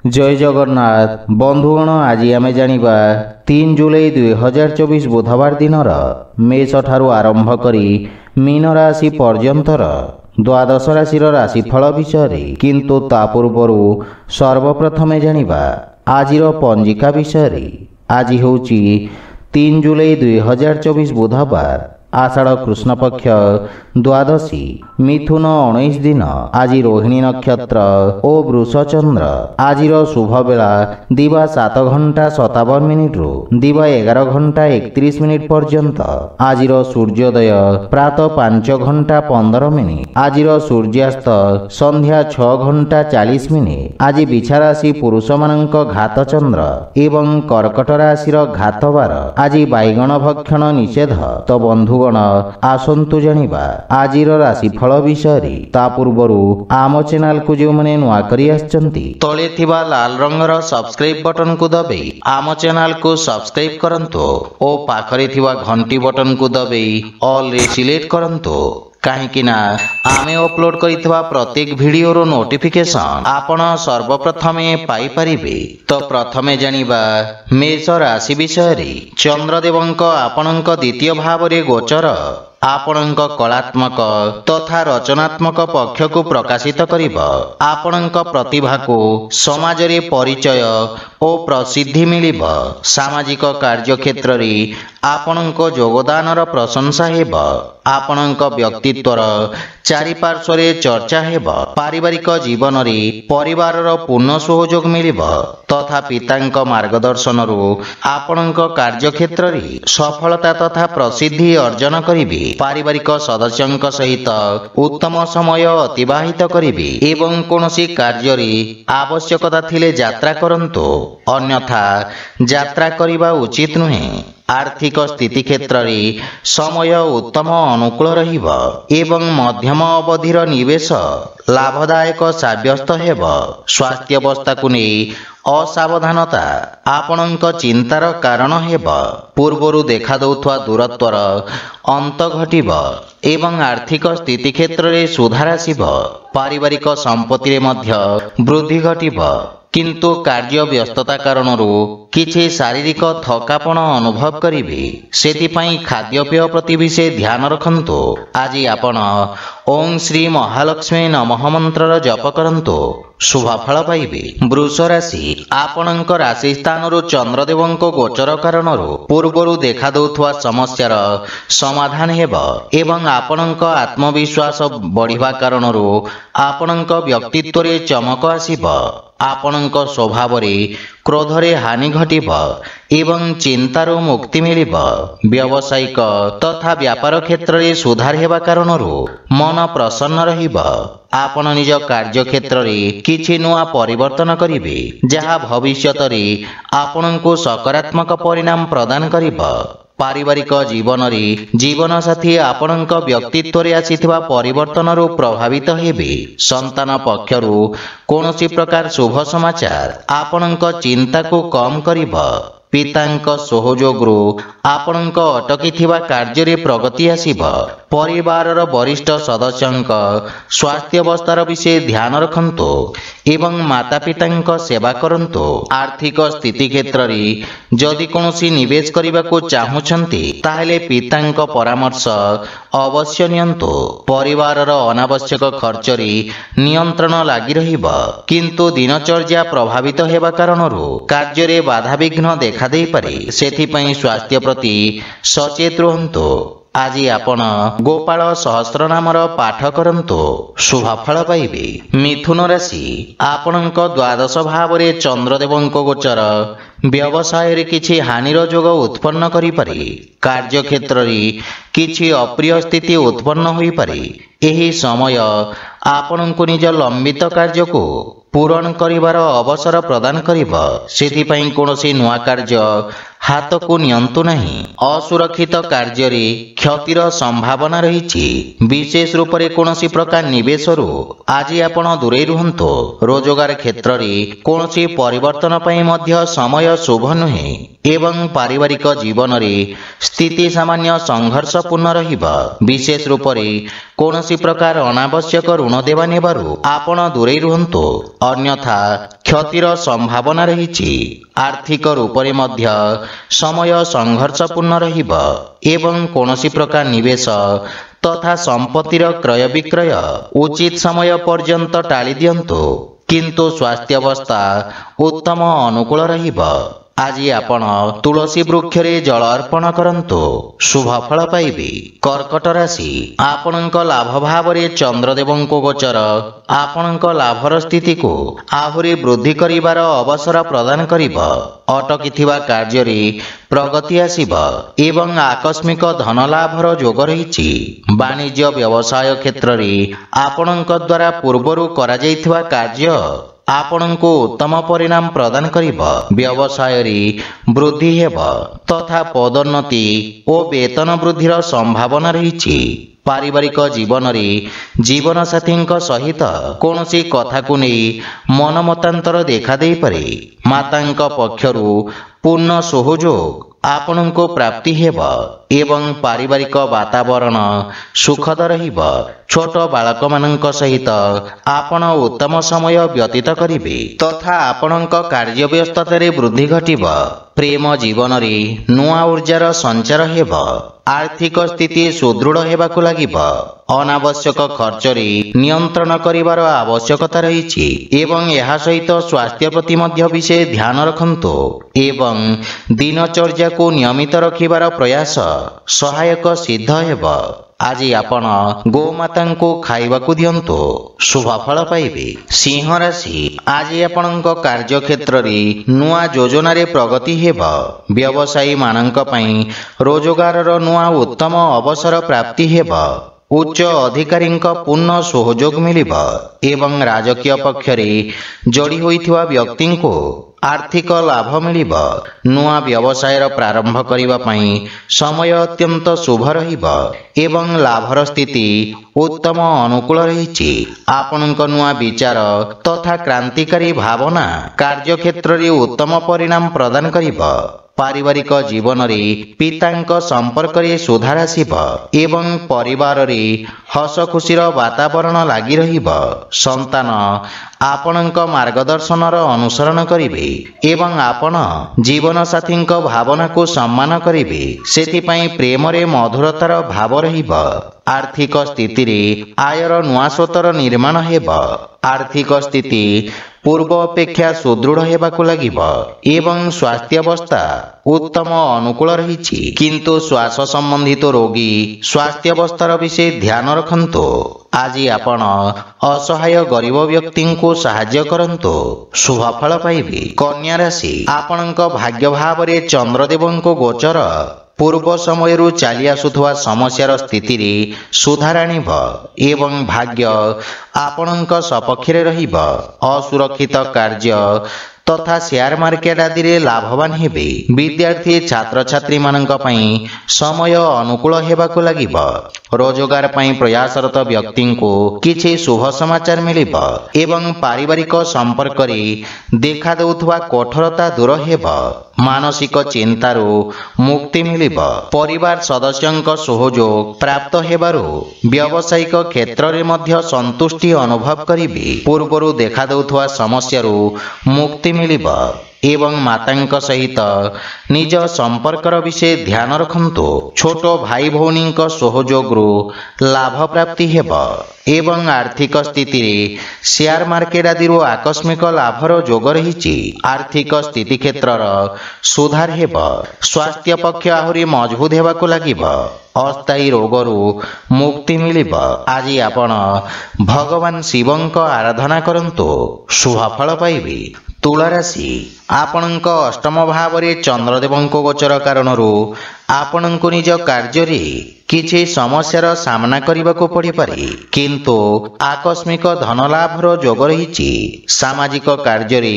जय जगन्नाथ बंधुगण आज आम जानिबा 3 जुलाई 2024 बुधवार दिन मेष ठारू आरंभ करी मीन राशि पर्यंतर द्वादश राशिर राशिफल विषय किंतु ता पूर्व सर्वप्रथमे जानिबा आजिर पंजिका विषय। आज होची 3 जुलाई 2024 बुधवार आषाढ़ कृष्ण पक्ष द्वादशी मिथुन 19 दिन। आज रोहिणी नक्षत्र और वृष चंद्र। आज शुभ बेला दिवा 7 घंटा 57 मिनिट रु दिवा 11 घंटा 31 मिनिट पर्यंत। आज सूर्योदय प्रातः 5 घंटा 15 मिनिट। आज सूर्यास्त संध्या 6 घंटा 40 मिनिट। आज बिछा राशि पुरुष मानक घात चंद्र एवं कर्कट राशि घात बार। आज बैगण भक्षण निषेध। तो बंधु आसंतु जानिबा आजिर राशिफल विषय। ता पूर्व आम चैनल को जो मैंने नुआ करी आछंती तले थिबा लाल रंगर सब्सक्राइब बटन को दबाई आम चैनल को सब्सक्राइब करंतु और पाखरे थिबा घंटी बटन को दबाई ऑल रे सिलेक्ट करंतु कहीं आमे अपलोड करितबा प्रत्येक वीडियो रो नोटिफिकेशन आपण सर्वप्रथमे पाई परिबे। तो प्रथमे जानिबा मेष राशि विषय। चंद्रदेवंक आपणक द्वितीय भाव रे गोचर आपणक कलात्मक तथा रचनात्मक पक्ष को प्रकाशित करिब। आपणक प्रतिभा को समाज रे परिचय और प्रसिद्धि मिलिब। सामाजिक कार्य क्षेत्र रे आपणक योगदानर प्रशंसा हेब। आपणक व्यक्तित्वर चारिपार्श्व रे चर्चा हेब। पारिवारिक जीवन रे परिवार पूर्ण सहयोग मिलिब तथा पितांक मार्गदर्शन रु आपणक कार्य क्षेत्र रे सफलता तथा प्रसिद्धि अर्जन करिबे। पारिवारिक सदस्यंक सहित उत्तम समय अतिबाहित करिबे एवं कोनोसी कार्य रे आवश्यकता थिले यात्रा करंतु अन्यथा यात्रा करिबा उचित नुहे। आर्थिक स्थिति क्षेत्र रे समय उत्तम अनुकूल रहिब एवं मध्यम अवधिर निवेश लाभदायक साब्यस्त हेब। स्वास्थ्य अवस्था को नहीं असावधानता आपणक चिंतार कारण हेब। पूर्वरु देखा दउथवा दूरत्वर अंत घटिब एवं आर्थिक स्थिति क्षेत्र रे सुधार आसिब। पारिवारिक संपत्ति रे मध्य वृद्धि घटिब किंतु कार्य व्यस्तता कारण किछि शारीरिक थकापन अनुभव करिबे। सेतिपई खाद्यपेय प्रति विशेष ध्यान रखंतु। आज आपण ओम श्री महालक्ष्मी नमः मंत्र जप करंतु शुभ फल पाइबे। वृष राशि आपणक राशि स्थान चंद्रदेवंक गोचर कारण पूर्वरु देखा दउथवा समस्यार समाधान हेब एवं आपणक आत्मविश्वास बढ़िबा कारण आपणक व्यक्तित्व रे चमक आसिब। आपणक स्वभाव रे क्रोध रे हानि घटिब एवं चिंतारू मुक्ति मिलिब। व्यावसायिक तथा व्यापार क्षेत्र रे सुधार हेबा कारण मन प्रसन्न रहिब। आपण निज कार्य क्षेत्र रे किछि नुआ परिवर्तन करिवे जहा भविष्यत रे आपणको सकारात्मक परिणाम प्रदान करिब। पारिवारिक जीवन रे जीवन साथी आपणक व्यक्तित्व रे आसीथिबा परिवर्तन रो प्रभावित हेबे। संतान पक्षरु कोनोसी प्रकार शुभ समाचार आपणक चिंता को कम करिब। पितांक सहयोग आपणक अटकी थिबा कार्य रे प्रगति आसीब। परिवारर वरिष्ठ सदस्यंक स्वास्थ्य अवस्थार विषय ध्यान रखंतु एवं माता पितांक सेवा करंतु। आर्थिक स्थिति क्षेत्र रे जदि कोनोसी निवेश करिबा को चाहुछंती ताहेले पितांक परामर्श अवश्य नियंतु। परिवारर अनावश्यक खर्च रे नियंत्रण लागि रहिब किंतु दिनचर्या प्रभावित हेबा कारणरू कार्य रे बाधा विघ्न देखा दे पारे। सेथिपई स्वास्थ्य प्रति सचेत रहंतु। आज आपण गोपाल सहस्र नामर पाठ करंतु शुभ फल पाइबे। मिथुन राशि आपणक द्वादश भाव रे चंद्रदेवंक गोचर व्यवसाय रे किछि हानिर जोग उत्पन्न करि पारे। कार्य क्षेत्र रे किछि अप्रिय स्थिति उत्पन्न होई पारे। एही समय आपणको निज लंबित कार्य को पूरण करिवार अवसर प्रदान करिब। सेथिपई कोनोसी नुआ कार्य ହାତକୁ ନିଅନ୍ତୁ ନାହିଁ। ଅସୁରକ୍ଷିତ କାର୍ଯ୍ୟରେ କ୍ଷତିର ସମ୍ଭାବନା ରହିଛି। ବିଶେଷ ରୂପରେ କୌଣସି ପ୍ରକାର ନିବେଶରୁ ଆଜି ଆପଣ ଦୂରେଇ ରୁହନ୍ତୁ। ରୋଜଗାର କ୍ଷେତ୍ରରେ କୌଣସି ପରିବର୍ତ୍ତନ ପାଇଁ ମଧ୍ୟ ସମୟ ଶୁଭ ନୁହେଁ ଏବଂ ପାରିବାରିକ ଜୀବନରେ ସ୍ଥିତି ସାମାନ୍ୟ ସଂଘର୍ଷପୂର୍ଣ୍ଣ ରହିବ। ବିଶେଷ ରୂପରେ କୌଣସି ପ୍ରକାର ଅନାବଶ୍ୟକ ଋଣ ଦେବା ନେବାରୁ ଆପଣ ଦୂରେଇ ରୁହନ୍ତୁ, ଅନ୍ୟଥା କ୍ଷତିର ସମ୍ଭାବନା ରହିଛି। ଆର୍ଥିକ ରୂପରେ ମଧ୍ୟ ସମୟ ସଂଘର୍ଷପୂର୍ଣ୍ଣ ରହିବ ଏବଂ କୌଣସି ପ୍ରକାର ନିବେଶ ତଥା ସମ୍ପତ୍ତିର କ୍ରୟ ବିକ୍ରୟ ଉଚିତ ସମୟ ପର୍ଯ୍ୟନ୍ତ ଟାଳି ଦିଅନ୍ତୁ। କିନ୍ତୁ ସ୍ୱାସ୍ଥ୍ୟାବସ୍ଥା ଉତ୍ତମ ଅନୁକୂଳ ରହିବ। ଆଜି ଆପଣ ତୁଳସୀ ବୃକ୍ଷରେ ଜଳ ଅର୍ପଣ କରନ୍ତୁ, ଶୁଭ ଫଳ ପାଇବେ। କର୍କଟ ରାଶି, ଆପଣଙ୍କ ଲାଭ ଭାବରେ ଚନ୍ଦ୍ରଦେବଙ୍କ ଗୋଚର ଆପଣଙ୍କ ଲାଭର ସ୍ଥିତିକୁ ଆହୁରି ବୃଦ୍ଧି କରିବାର ଅବସର ପ୍ରଦାନ କରିବ। ଅଟକିଥିବା କାର୍ଯ୍ୟରେ ପ୍ରଗତି ଆସିବ ଏବଂ ଆକସ୍ମିକ ଧନ ଲାଭର ଯୋଗ ରହିଛି। ବାଣିଜ୍ୟ ବ୍ୟବସାୟ କ୍ଷେତ୍ରରେ ଆପଣଙ୍କ ଦ୍ୱାରା ପୂର୍ବରୁ କରାଯାଇଥିବା କାର୍ଯ୍ୟ ଆପଣଙ୍କୁ ଉତ୍ତମ ପରିଣାମ ପ୍ରଦାନ କରିବ। ବ୍ୟବସାୟରେ ବୃଦ୍ଧି ହେବ ତଥା ପଦୋନ୍ନତି ଓ ବେତନ ବୃଦ୍ଧିର ସମ୍ଭାବନା ରହିଛି। ପାରିବାରିକ ଜୀବନରେ ଜୀବନସାଥୀଙ୍କ ସହିତ କୌଣସି କଥାକୁ ନେଇ ମନମତାନ୍ତର ଦେଖାଦେଇପାରେ। ମାତାଙ୍କ ପକ୍ଷରୁ ପୂର୍ଣ୍ଣ ସହଯୋଗ ଆପଣଙ୍କୁ ପ୍ରାପ୍ତି ହେବ ଏବଂ ପାରିବାରିକ ବାତାବରଣ ସୁଖଦ ରହିବ। ଛୋଟ ବାଳକମାନଙ୍କ ସହିତ ଆପଣ ଉତ୍ତମ ସମୟ ବ୍ୟତୀତ କରିବେ ତଥା ଆପଣଙ୍କ କାର୍ଯ୍ୟ ବ୍ୟସ୍ତତାରେ ବୃଦ୍ଧି ଘଟିବ। ପ୍ରେମ ଜୀବନରେ ନୂଆ ଉର୍ଜାର ସଞ୍ଚାର ହେବ। ଆର୍ଥିକ ସ୍ଥିତି ସୁଦୃଢ଼ ହେବାକୁ ଲାଗିବ। ଅନାବଶ୍ୟକ ଖର୍ଚ୍ଚରେ ନିୟନ୍ତ୍ରଣ କରିବାର ଆବଶ୍ୟକତା ରହିଛି ଏବଂ ଏହା ସହିତ ସ୍ୱାସ୍ଥ୍ୟ ପ୍ରତି ମଧ୍ୟ ବିଶେଷ ଧ୍ୟାନ ରଖନ୍ତୁ ଏବଂ ଦିନଚର୍ଯ୍ୟାକୁ ନିୟମିତ ରଖିବାର ପ୍ରୟାସ ସହାୟକ ସିଦ୍ଧ ହେବ। ଆଜି ଆପଣ ଗୋମାତାଙ୍କୁ ଖାଇବାକୁ ଦିଅନ୍ତୁ, ଶୁଭ ଫଳ ପାଇବେ। ସିଂହ ରାଶି, ଆଜି ଆପଣଙ୍କ କାର୍ଯ୍ୟକ୍ଷେତ୍ରରେ ନୂଆ ଯୋଜନାରେ ପ୍ରଗତି ହେବ। ବ୍ୟବସାୟୀ ମାନଙ୍କ ପାଇଁ ରୋଜଗାରର ନୂଆ ଉତ୍ତମ ଅବସର ପ୍ରାପ୍ତି ହେବ। ଉଚ୍ଚ ଅଧିକାରୀଙ୍କ ପୂର୍ଣ୍ଣ ସହଯୋଗ ମିଳିବ ଏବଂ ରାଜକୀୟ ପକ୍ଷରେ ଯୋଡ଼ି ହୋଇଥିବା ବ୍ୟକ୍ତିଙ୍କୁ ଆର୍ଥିକ ଲାଭ ମିଳିବ। ନୂଆ ବ୍ୟବସାୟର ପ୍ରାରମ୍ଭ କରିବା ପାଇଁ ସମୟ ଅତ୍ୟନ୍ତ ଶୁଭ ରହିବ ଏବଂ ଲାଭର ସ୍ଥିତି ଉତ୍ତମ ଅନୁକୂଳ ରହିଛି। ଆପଣଙ୍କ ନୂଆ ବିଚାର ତଥା କ୍ରାନ୍ତିକାରୀ ଭାବନା କାର୍ଯ୍ୟକ୍ଷେତ୍ରରେ ଉତ୍ତମ ପରିଣାମ ପ୍ରଦାନ କରିବ। ପାରିବାରିକ ଜୀବନରେ ପିତାଙ୍କ ସମ୍ପର୍କରେ ସୁଧାର ଆସିବ ଏବଂ ପରିବାରରେ ହସ ଖୁସିର ବାତାବରଣ ଲାଗି ରହିବ। ସନ୍ତାନ ଆପଣଙ୍କ ମାର୍ଗଦର୍ଶନର ଅନୁସରଣ କରିବେ ଏବଂ ଆପଣ ଜୀବନସାଥୀଙ୍କ ଭାବନାକୁ ସମ୍ମାନ କରିବେ। ସେଥିପାଇଁ ପ୍ରେମରେ ମଧୁରତାର ଭାବ ରହିବ। ଆର୍ଥିକ ସ୍ଥିତିରେ ଆୟର ନୂଆ ସ୍ରୋତର ନିର୍ମାଣ ହେବ। ଆର୍ଥିକ ସ୍ଥିତି ପୂର୍ବ ଅପେକ୍ଷା ସୁଦୃଢ଼ ହେବାକୁ ଲାଗିବ ଏବଂ ସ୍ୱାସ୍ଥ୍ୟାବସ୍ଥା ଉତ୍ତମ ଅନୁକୂଳ ରହିଛି। କିନ୍ତୁ ଶ୍ୱାସ ସମ୍ବନ୍ଧିତ ରୋଗୀ ସ୍ୱାସ୍ଥ୍ୟାବସ୍ଥାର ବିଶେଷ ଧ୍ୟାନ ରଖନ୍ତୁ। ଆଜି ଆପଣ ଅସହାୟ ଗରିବ ବ୍ୟକ୍ତିଙ୍କୁ ସାହାଯ୍ୟ କରନ୍ତୁ, ଶୁଭ ଫଳ ପାଇବେ। କନ୍ୟା ରାଶି, ଆପଣଙ୍କ ଭାଗ୍ୟ ଭାବରେ ଚନ୍ଦ୍ରଦେବଙ୍କ ଗୋଚର ପୂର୍ବ ସମୟରୁ ଚାଲି ଆସୁଥିବା ସମସ୍ୟାର ସ୍ଥିତିରେ ସୁଧାର ଆଣିବ ଏବଂ ଭାଗ୍ୟ ଆପଣଙ୍କ ସପକ୍ଷରେ ରହିବ। ଅସୁରକ୍ଷିତ କାର୍ଯ୍ୟ ତଥା ସେୟାର ମାର୍କେଟ ଆଦିରେ ଲାଭବାନ ହେବେ। ବିଦ୍ୟାର୍ଥୀ ଛାତ୍ରଛାତ୍ରୀମାନଙ୍କ ପାଇଁ ସମୟ ଅନୁକୂଳ ହେବାକୁ ଲାଗିବ। ରୋଜଗାର ପାଇଁ ପ୍ରୟାସରତ ବ୍ୟକ୍ତିଙ୍କୁ କିଛି ଶୁଭ ସମାଚାର ମିଳିବ ଏବଂ ପାରିବାରିକ ସମ୍ପର୍କରେ ଦେଖାଦେଉଥିବା କଠୋରତା ଦୂର ହେବ। ମାନସିକ ଚିନ୍ତାରୁ ମୁକ୍ତି ମିଳିବ। ପରିବାର ସଦସ୍ୟଙ୍କ ସହଯୋଗ ପ୍ରାପ୍ତ ହେବାରୁ ବ୍ୟବସାୟିକ କ୍ଷେତ୍ରରେ ମଧ୍ୟ ସନ୍ତୁଷ୍ଟି ଅନୁଭବ କରିବେ। ପୂର୍ବରୁ ଦେଖାଦେଉଥିବା ସମସ୍ୟାରୁ ମୁକ୍ତି ମିଳିବ ଏବଂ ମାତାଙ୍କ ସହିତ ନିଜ ସମ୍ପର୍କର ବିଶେଷ ଧ୍ୟାନ ରଖନ୍ତୁ। ଛୋଟ ଭାଇ ଭଉଣୀଙ୍କ ସହଯୋଗରୁ ଲାଭ ପ୍ରାପ୍ତି ହେବ ଏବଂ ଆର୍ଥିକ ସ୍ଥିତିରେ ସେୟାର ମାର୍କେଟ ଆଦିରୁ ଆକସ୍ମିକ ଲାଭର ଯୋଗ ରହିଛି। ଆର୍ଥିକ ସ୍ଥିତି କ୍ଷେତ୍ରର ସୁଧାର ହେବ। ସ୍ୱାସ୍ଥ୍ୟ ପକ୍ଷ ଆହୁରି ମଜବୁତ ହେବାକୁ ଲାଗିବ। ଅସ୍ଥାୟୀ ରୋଗରୁ ମୁକ୍ତି ମିଳିବ। ଆଜି ଆପଣ ଭଗବାନ ଶିବଙ୍କ ଆରାଧନା କରନ୍ତୁ, ଶୁଭ ଫଳ ପାଇବେ। ତୁଳା ରାଶି, ଆପଣଙ୍କ ଅଷ୍ଟମ ଭାବରେ ଚନ୍ଦ୍ରଦେବଙ୍କ ଗୋଚର କାରଣରୁ ଆପଣଙ୍କୁ ନିଜ କାର୍ଯ୍ୟରେ କିଛି ସମସ୍ୟାର ସାମ୍ନା କରିବାକୁ ପଡ଼ିପାରେ, କିନ୍ତୁ ଆକସ୍ମିକ ଧନଲାଭର ଯୋଗ ରହିଛି। ସାମାଜିକ କାର୍ଯ୍ୟରେ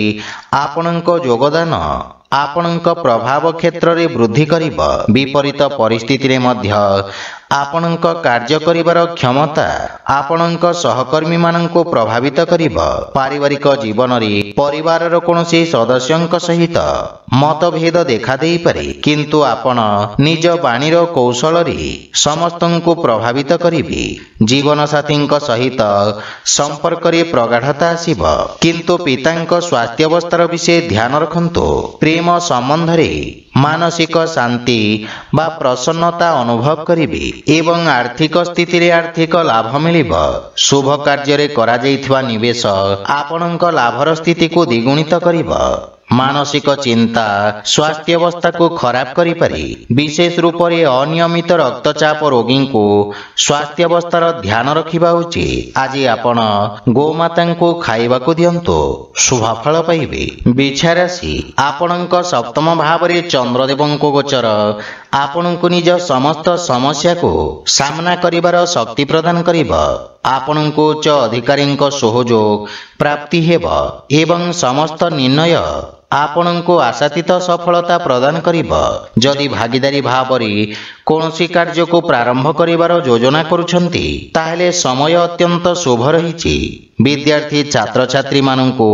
ଆପଣଙ୍କ ଯୋଗଦାନ ଆପଣଙ୍କ ପ୍ରଭାବ କ୍ଷେତ୍ରରେ ବୃଦ୍ଧି କରିବ। ବିପରୀତ ପରିସ୍ଥିତିରେ ମଧ୍ୟ ଆପଣଙ୍କ କାର୍ଯ୍ୟ କରିବାର କ୍ଷମତା ଆପଣଙ୍କ ସହକର୍ମୀମାନଙ୍କୁ ପ୍ରଭାବିତ କରିବ। ପାରିବାରିକ ଜୀବନରେ ପରିବାରର କୌଣସି ସଦସ୍ୟଙ୍କ ସହିତ ମତଭେଦ ଦେଖାଦେଇପାରେ, କିନ୍ତୁ ଆପଣ ନିଜ ବାଣୀର କୌଶଳରେ ସମସ୍ତଙ୍କୁ ପ୍ରଭାବିତ କରିବେ। ଜୀବନସାଥୀଙ୍କ ସହିତ ସମ୍ପର୍କରେ ପ୍ରଗାଢ଼ତା ଆସିବ, କିନ୍ତୁ ପିତାଙ୍କ ସ୍ୱାସ୍ଥ୍ୟାବସ୍ଥାର ବିଷୟ ଧ୍ୟାନ ରଖନ୍ତୁ। ପ୍ରେମ ସମ୍ବନ୍ଧରେ ମାନସିକ ଶାନ୍ତି ବା ପ୍ରସନ୍ନତା ଅନୁଭବ କରିବେ ଏବଂ ଆର୍ଥିକ ସ୍ଥିତିରେ ଆର୍ଥିକ ଲାଭ ମିଳିବ। ଶୁଭ କାର୍ଯ୍ୟରେ କରାଯାଇଥିବା ନିବେଶ ଆପଣଙ୍କ ଲାଭର ସ୍ଥିତିକୁ ଦ୍ୱିଗୁଣିତ କରିବ। ମାନସିକ ଚିନ୍ତା ସ୍ୱାସ୍ଥ୍ୟାବସ୍ଥାକୁ ଖରାପ କରିପାରେ। ବିଶେଷ ରୂପରେ ଅନିୟମିତ ରକ୍ତଚାପ ରୋଗୀଙ୍କୁ ସ୍ୱାସ୍ଥ୍ୟାବସ୍ଥାର ଧ୍ୟାନ ରଖିବା ଉଚିତ। ଆଜି ଆପଣ ଗୋମାତାଙ୍କୁ ଖାଇବାକୁ ଦିଅନ୍ତୁ, ଶୁଭଫଳ ପାଇବେ। ବିଛା ରାଶି, ଆପଣଙ୍କ ସପ୍ତମ ଭାବରେ ଚନ୍ଦ୍ରଦେବଙ୍କ ଗୋଚର ଆପଣଙ୍କୁ ନିଜ ସମସ୍ତ ସମସ୍ୟାକୁ ସାମ୍ନା କରିବାର ଶକ୍ତି ପ୍ରଦାନ କରିବ। ଆପଣଙ୍କୁ ଉଚ୍ଚ ଅଧିକାରୀଙ୍କ ସହଯୋଗ ପ୍ରାପ୍ତି ହେବ ଏବଂ ସମସ୍ତ ନିର୍ଣ୍ଣୟ ଆପଣଙ୍କୁ ଆଶାତୀତ ସଫଳତା ପ୍ରଦାନ କରିବ। ଯଦି ଭାଗୀଦାରୀ ଭାବରେ କୌଣସି କାର୍ଯ୍ୟକୁ ପ୍ରାରମ୍ଭ କରିବାର ଯୋଜନା କରୁଛନ୍ତି, ତାହେଲେ ସମୟ ଅତ୍ୟନ୍ତ ଶୁଭ ରହିଛି। ବିଦ୍ୟାର୍ଥୀ ଛାତ୍ରଛାତ୍ରୀମାନଙ୍କୁ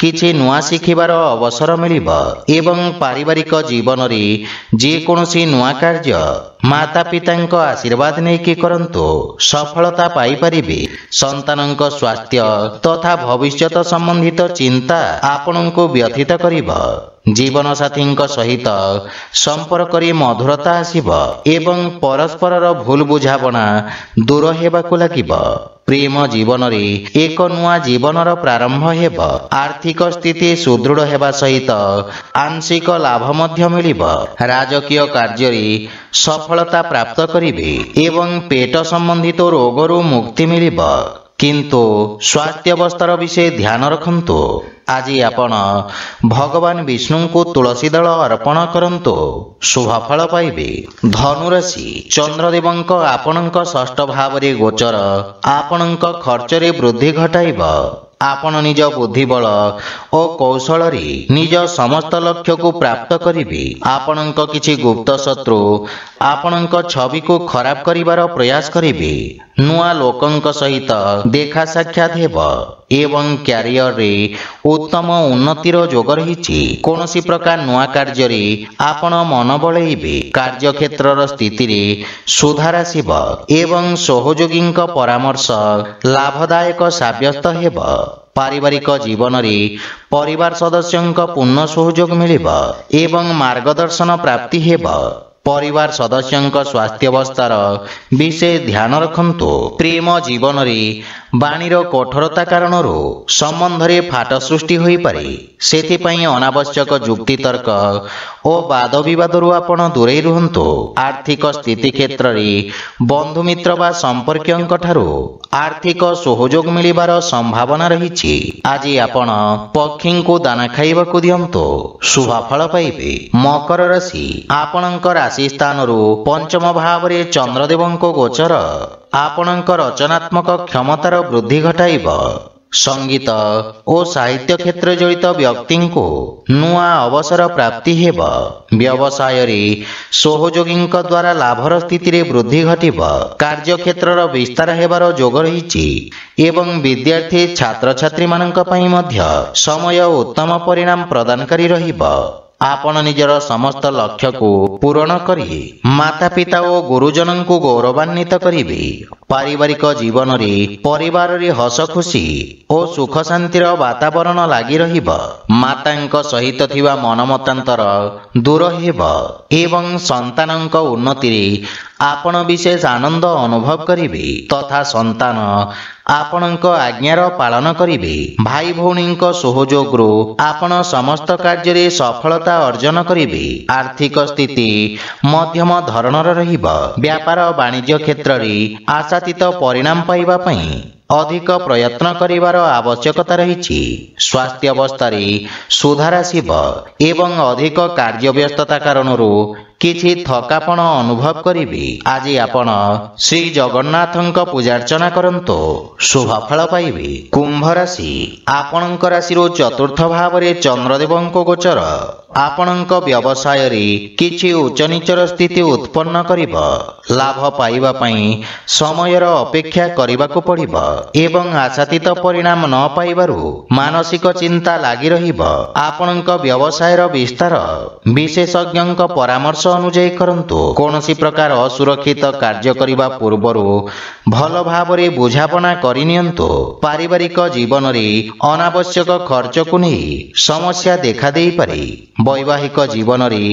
କିଛି ନୂଆ ଶିଖିବାର ଅବସର ମିଳିବ ଏବଂ ପାରିବାରିକ ଜୀବନରେ ଯେକୌଣସି ନୂଆ କାର୍ଯ୍ୟ ମାତା ପିତାଙ୍କ ଆଶୀର୍ବାଦ ନେଇକି କରନ୍ତୁ, ସଫଳତା ପାଇପାରିବେ। ସନ୍ତାନଙ୍କ ସ୍ୱାସ୍ଥ୍ୟ ତଥା ଭବିଷ୍ୟତ ସମ୍ବନ୍ଧିତ ଚିନ୍ତା ଆପଣଙ୍କୁ ବ୍ୟଥିତ କରିବ। ଜୀବନସାଥୀଙ୍କ ସହିତ ସମ୍ପର୍କରେ ମଧୁରତା ଆସିବ ଏବଂ ପରସ୍ପରର ଭୁଲ ବୁଝାମଣା ଦୂର ହେବାକୁ ଲାଗିବ। ପ୍ରେମ ଜୀବନରେ ଏକ ନୂଆ ଜୀବନର ପ୍ରାରମ୍ଭ ହେବ। ଆର୍ଥିକ ସ୍ଥିତି ସୁଦୃଢ଼ ହେବା ସହିତ ଆଂଶିକ ଲାଭ ମଧ୍ୟ ମିଳିବ। ରାଜକୀୟ କାର୍ଯ୍ୟରେ ସଫଳତା ପ୍ରାପ୍ତ କରିବେ ଏବଂ ପେଟ ସମ୍ବନ୍ଧିତ ରୋଗରୁ ମୁକ୍ତି ମିଳିବ, କିନ୍ତୁ ସ୍ୱାସ୍ଥ୍ୟାବସ୍ଥାର ବିଷୟ ଧ୍ୟାନ ରଖନ୍ତୁ। ଆଜି ଆପଣ ଭଗବାନ ବିଷ୍ଣୁଙ୍କୁ ତୁଳସୀ ଦଳ ଅର୍ପଣ କରନ୍ତୁ, ଶୁଭଫଳ ପାଇବେ। ଧନୁରାଶି, ଚନ୍ଦ୍ରଦେବଙ୍କ ଆପଣଙ୍କ ଷଷ୍ଠ ଭାବରେ ଗୋଚର ଆପଣଙ୍କ ଖର୍ଚ୍ଚରେ ବୃଦ୍ଧି ଘଟାଇବ। ଆପଣ ନିଜ ବୁଦ୍ଧିବଳ ଓ କୌଶଳରେ ନିଜ ସମସ୍ତ ଲକ୍ଷ୍ୟକୁ ପ୍ରାପ୍ତ କରିବେ। ଆପଣଙ୍କ କିଛି ଗୁପ୍ତ ଶତ୍ରୁ ଆପଣଙ୍କ ଛବିକୁ ଖରାପ କରିବାର ପ୍ରୟାସ କରିବେ। ନୂଆ ଲୋକଙ୍କ ସହିତ ଦେଖା ସାକ୍ଷାତ ହେବ ଏବଂ କ୍ୟାରିୟରରେ ଉତ୍ତମ ଉନ୍ନତିର ଯୋଗ ରହିଛି। କୌଣସି ପ୍ରକାର ନୂଆ କାର୍ଯ୍ୟରେ ଆପଣ ମନ ବଳେଇବେ। କାର୍ଯ୍ୟକ୍ଷେତ୍ରର ସ୍ଥିତିରେ ସୁଧାର ଆସିବ ଏବଂ ସହଯୋଗୀଙ୍କ ପରାମର୍ଶ ଲାଭଦାୟକ ସାବ୍ୟସ୍ତ ହେବ। ପାରିବାରିକ ଜୀବନରେ ପରିବାର ସଦସ୍ୟଙ୍କ ପୂର୍ଣ୍ଣ ସହଯୋଗ ମିଳିବ ଏବଂ ମାର୍ଗଦର୍ଶନ ପ୍ରାପ୍ତି ହେବ। ପରିବାର ସଦସ୍ୟଙ୍କ ସ୍ୱାସ୍ଥ୍ୟାବସ୍ଥାର ବିଷୟ ଧ୍ୟାନ ରଖନ୍ତୁ। ପ୍ରେମ ଜୀବନରେ ବାଣୀର କଠୋରତା କାରଣରୁ ସମ୍ବନ୍ଧରେ ଫାଟ ସୃଷ୍ଟି ହୋଇପାରେ। ସେଥିପାଇଁ ଅନାବଶ୍ୟକ ଯୁକ୍ତିତର୍କ ଓ ବାଦ ବିବାଦରୁ ଆପଣ ଦୂରେଇ ରୁହନ୍ତୁ। ଆର୍ଥିକ ସ୍ଥିତି କ୍ଷେତ୍ରରେ ବନ୍ଧୁମିତ୍ର ବା ସମ୍ପର୍କୀୟଙ୍କ ଠାରୁ ଆର୍ଥିକ ସହଯୋଗ ମିଳିବାର ସମ୍ଭାବନା ରହିଛି। ଆଜି ଆପଣ ପକ୍ଷୀଙ୍କୁ ଦାନା ଖାଇବାକୁ ଦିଅନ୍ତୁ, ଶୁଭଫଳ ପାଇବେ। ମକର ରାଶି, ଆପଣଙ୍କ ରାଶି ସ୍ଥାନରୁ ପଞ୍ଚମ ଭାବରେ ଚନ୍ଦ୍ରଦେବଙ୍କ ଗୋଚର ଆପଣଙ୍କ ରଚନାତ୍ମକ କ୍ଷମତାର ବୃଦ୍ଧି ଘଟାଇବ। ସଙ୍ଗୀତ ଓ ସାହିତ୍ୟ କ୍ଷେତ୍ର ଜଡ଼ିତ ବ୍ୟକ୍ତିଙ୍କୁ ନୂଆ ଅବସର ପ୍ରାପ୍ତି ହେବ। ବ୍ୟବସାୟରେ ସହଯୋଗୀଙ୍କ ଦ୍ୱାରା ଲାଭର ସ୍ଥିତିରେ ବୃଦ୍ଧି ଘଟିବ। କାର୍ଯ୍ୟକ୍ଷେତ୍ରର ବିସ୍ତାର ହେବାର ଯୋଗ ରହିଛି ଏବଂ ବିଦ୍ୟାର୍ଥୀ ଛାତ୍ରଛାତ୍ରୀମାନଙ୍କ ପାଇଁ ମଧ୍ୟ ସମୟ ଉତ୍ତମ ପରିଣାମ ପ୍ରଦାନକାରୀ ରହିବ। ଆପଣ ନିଜର ସମସ୍ତ ଲକ୍ଷ୍ୟକୁ ପୂରଣ କରି ମାତାପିତା ଓ ଗୁରୁଜନଙ୍କୁ ଗୌରବାନ୍ୱିତ କରିବେ। ପାରିବାରିକ ଜୀବନରେ ପରିବାରରେ ହସ ଖୁସି ଓ ସୁଖ ଶାନ୍ତିର ବାତାବରଣ ଲାଗି ରହିବ। ମାତାଙ୍କ ସହିତ ଥିବା ମନମତାନ୍ତର ଦୂର ହେବ ଏବଂ ସନ୍ତାନଙ୍କ ଉନ୍ନତିରେ ଆପଣ ବିଶେଷ ଆନନ୍ଦ ଅନୁଭବ କରିବେ ତଥା ସନ୍ତାନ ଆପଣଙ୍କ ଆଜ୍ଞାର ପାଳନ କରିବେ। ଭାଇ ଭଉଣୀଙ୍କ ସହଯୋଗରୁ ଆପଣ ସମସ୍ତ କାର୍ଯ୍ୟରେ ସଫଳତା ଅର୍ଜନ କରିବେ। ଆର୍ଥିକ ସ୍ଥିତି ମଧ୍ୟମ ଧରଣର ରହିବ। ବ୍ୟାପାର ବାଣିଜ୍ୟ କ୍ଷେତ୍ରରେ ଆଶାତୀତ ପରିଣାମ ପାଇବା ପାଇଁ ଅଧିକ ପ୍ରୟତ୍ନ କରିବାର ଆବଶ୍ୟକତା ରହିଛି। ସ୍ୱାସ୍ଥ୍ୟାବସ୍ଥାରେ ସୁଧାର ଆସିବ ଏବଂ ଅଧିକ କାର୍ଯ୍ୟବ୍ୟସ୍ତତା କାରଣରୁ କିଛି ଥକାପଣ ଅନୁଭବ କରିବେ। ଆଜି ଆପଣ ଶ୍ରୀ ଜଗନ୍ନାଥଙ୍କ ପୂଜାର୍ଚ୍ଚନା କରନ୍ତୁ, ଶୁଭ ଫଳ ପାଇବେ। କୁମ୍ଭ ରାଶି, ଆପଣଙ୍କ ରାଶିରୁ ଚତୁର୍ଥ ଭାବରେ ଚନ୍ଦ୍ରଦେବଙ୍କ ଗୋଚର ଆପଣଙ୍କ ବ୍ୟବସାୟରେ କିଛି ଉଚ୍ଚନୀଚର ସ୍ଥିତି ଉତ୍ପନ୍ନ କରିବ। ଲାଭ ପାଇବା ପାଇଁ ସମୟର ଅପେକ୍ଷା କରିବାକୁ ପଡ଼ିବ ଏବଂ ଆଶାତୀତ ପରିଣାମ ନ ପାଇବାରୁ ମାନସିକ ଚିନ୍ତା ଲାଗି ରହିବ। ଆପଣଙ୍କ ବ୍ୟବସାୟର ବିସ୍ତାର ବିଶେଷଜ୍ଞଙ୍କ ପରାମର୍ଶ ଅନୁଯାୟୀ କରନ୍ତୁ। କୌଣସି ପ୍ରକାର ଅସୁରକ୍ଷିତ କାର୍ଯ୍ୟ କରିବା ପୂର୍ବରୁ ଭଲ ଭାବରେ ବୁଝାପଣା କରିନିଅନ୍ତୁ। ପାରିବାରିକ ଜୀବନରେ ଅନାବଶ୍ୟକ ଖର୍ଚ୍ଚକୁ ନେଇ ସମସ୍ୟା ଦେଖାଦେଇପାରେ। ବୈବାହିକ ଜୀବନରେ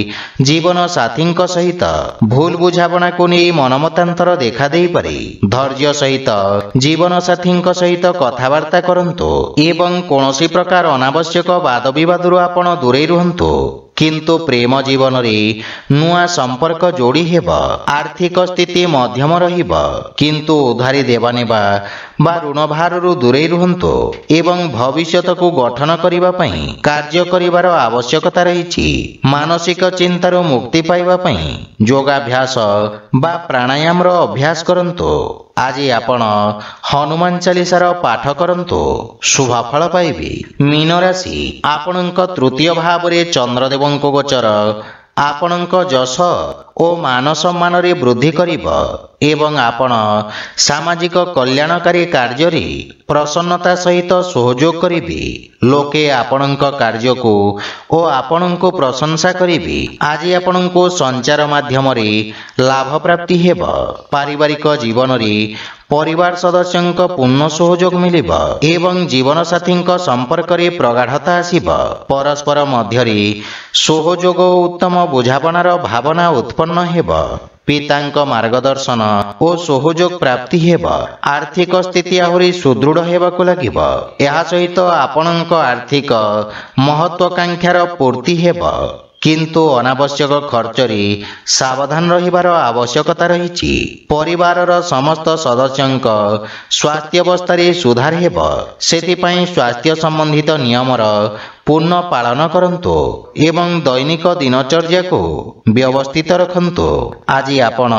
ଜୀବନ ସାଥୀଙ୍କ ସହିତ ଭୁଲ ବୁଝାପଣାକୁ ନେଇ ମନମତାନ୍ତର ଦେଖାଦେଇପାରେ। ଧୈର୍ଯ୍ୟ ସହିତ ଜୀବନ ସାଥୀଙ୍କ ସହିତ କଥାବାର୍ତ୍ତା କରନ୍ତୁ ଏବଂ କୌଣସି ପ୍ରକାର ଅନାବଶ୍ୟକ ବାଦବିବାଦରୁ ଆପଣ ଦୂରେଇ ରୁହନ୍ତୁ। କିନ୍ତୁ ପ୍ରେମ ଜୀବନରେ ନୂଆ ସମ୍ପର୍କ ଯୋଡ଼ି ହେବ। ଆର୍ଥିକ ସ୍ଥିତି ମଧ୍ୟମ ରହିବ, କିନ୍ତୁ ଉଧାରି ଦେବା ନେବା ବା ଋଣ ଭାରରୁ ଦୂରେଇ ରୁହନ୍ତୁ ଏବଂ ଭବିଷ୍ୟତକୁ ଗଠନ କରିବା ପାଇଁ କାର୍ଯ୍ୟ କରିବାର ଆବଶ୍ୟକତା ରହିଛି। ମାନସିକ ଚିନ୍ତାରୁ ମୁକ୍ତି ପାଇବା ପାଇଁ ଯୋଗାଭ୍ୟାସ ବା ପ୍ରାଣାୟାମର ଅଭ୍ୟାସ କରନ୍ତୁ। ଆଜି ଆପଣ ହନୁମାନ ଚାଳିଶାର ପାଠ କରନ୍ତୁ, ଶୁଭ ଫଳ ପାଇବେ। ମୀନ ରାଶି, ଆପଣଙ୍କ ତୃତୀୟ ଭାବରେ ଚନ୍ଦ୍ରଦେବଙ୍କ ଗୋଚର ଆପଣଙ୍କ ଯଶ ଓ ମାନ ସମ୍ମାନରେ ବୃଦ୍ଧି କରିବ ଏବଂ ଆପଣ ସାମାଜିକ କଲ୍ୟାଣକାରୀ କାର୍ଯ୍ୟରେ ପ୍ରସନ୍ନତା ସହିତ ସହଯୋଗ କରିବେ। ଲୋକେ ଆପଣଙ୍କ କାର୍ଯ୍ୟକୁ ଓ ଆପଣଙ୍କୁ ପ୍ରଶଂସା କରିବେ। ଆଜି ଆପଣଙ୍କୁ ସଞ୍ଚାର ମାଧ୍ୟମରେ ଲାଭ ପ୍ରାପ୍ତି ହେବ। ପାରିବାରିକ ଜୀବନରେ ପରିବାର ସଦସ୍ୟଙ୍କ ପୂର୍ଣ୍ଣ ସହଯୋଗ ମିଳିବ ଏବଂ ଜୀବନସାଥୀଙ୍କ ସମ୍ପର୍କରେ ପ୍ରଗାଢ଼ତା ଆସିବ। ପରସ୍ପର ମଧ୍ୟରେ ସହଯୋଗ ଓ ଉତ୍ତମ ବୁଝାମଣାର ଭାବନା ଉତ୍ପନ୍ନ ହେବ। ପିତାଙ୍କ ମାର୍ଗଦର୍ଶନ ଓ ସହଯୋଗ ପ୍ରାପ୍ତି ହେବ। ଆର୍ଥିକ ସ୍ଥିତି ଆହୁରି ସୁଦୃଢ଼ ହେବାକୁ ଲାଗିବ। ଏହା ସହିତ ଆପଣଙ୍କ ଆର୍ଥିକ ମହତ୍ୱାକାଂକ୍ଷାର ପୂର୍ତ୍ତି ହେବ, କିନ୍ତୁ ଅନାବଶ୍ୟକ ଖର୍ଚ୍ଚରେ ସାବଧାନ ରହିବାର ଆବଶ୍ୟକତା ରହିଛି। ପରିବାରର ସମସ୍ତ ସଦସ୍ୟଙ୍କ ସ୍ୱାସ୍ଥ୍ୟାବସ୍ଥାରେ ସୁଧାର ହେବ, ସେଥିପାଇଁ ସ୍ୱାସ୍ଥ୍ୟ ସମ୍ବନ୍ଧିତ ନିୟମର ପୂର୍ଣ୍ଣ ପାଳନ କରନ୍ତୁ ଏବଂ ଦୈନିକ ଦିନଚର୍ଯ୍ୟାକୁ ବ୍ୟବସ୍ଥିତ ରଖନ୍ତୁ। ଆଜି ଆପଣ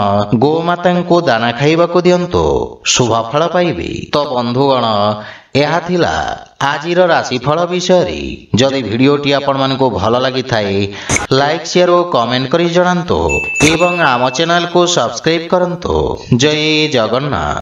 ଗୋମାତାଙ୍କୁ ଦାନା ଖାଇବାକୁ ଦିଅନ୍ତୁ, ଶୁଭ ଫଳ ପାଇବେ। ତ ବନ୍ଧୁଗଣ, ଏହା ଥିଲା ଆଜିର ରାଶିଫଳ ବିଷୟରେ। ଯଦି ଭିଡ଼ିଓଟି ଆପଣମାନଙ୍କୁ ଭଲ ଲାଗିଥାଏ, ଲାଇକ୍, ସେୟାର ଓ କମେଣ୍ଟ କରି ଜଣାନ୍ତୁ ଏବଂ ଆମ ଚ୍ୟାନେଲକୁ ସବସ୍କ୍ରାଇବ୍ କରନ୍ତୁ। ଜୟ ଜଗନ୍ନାଥ।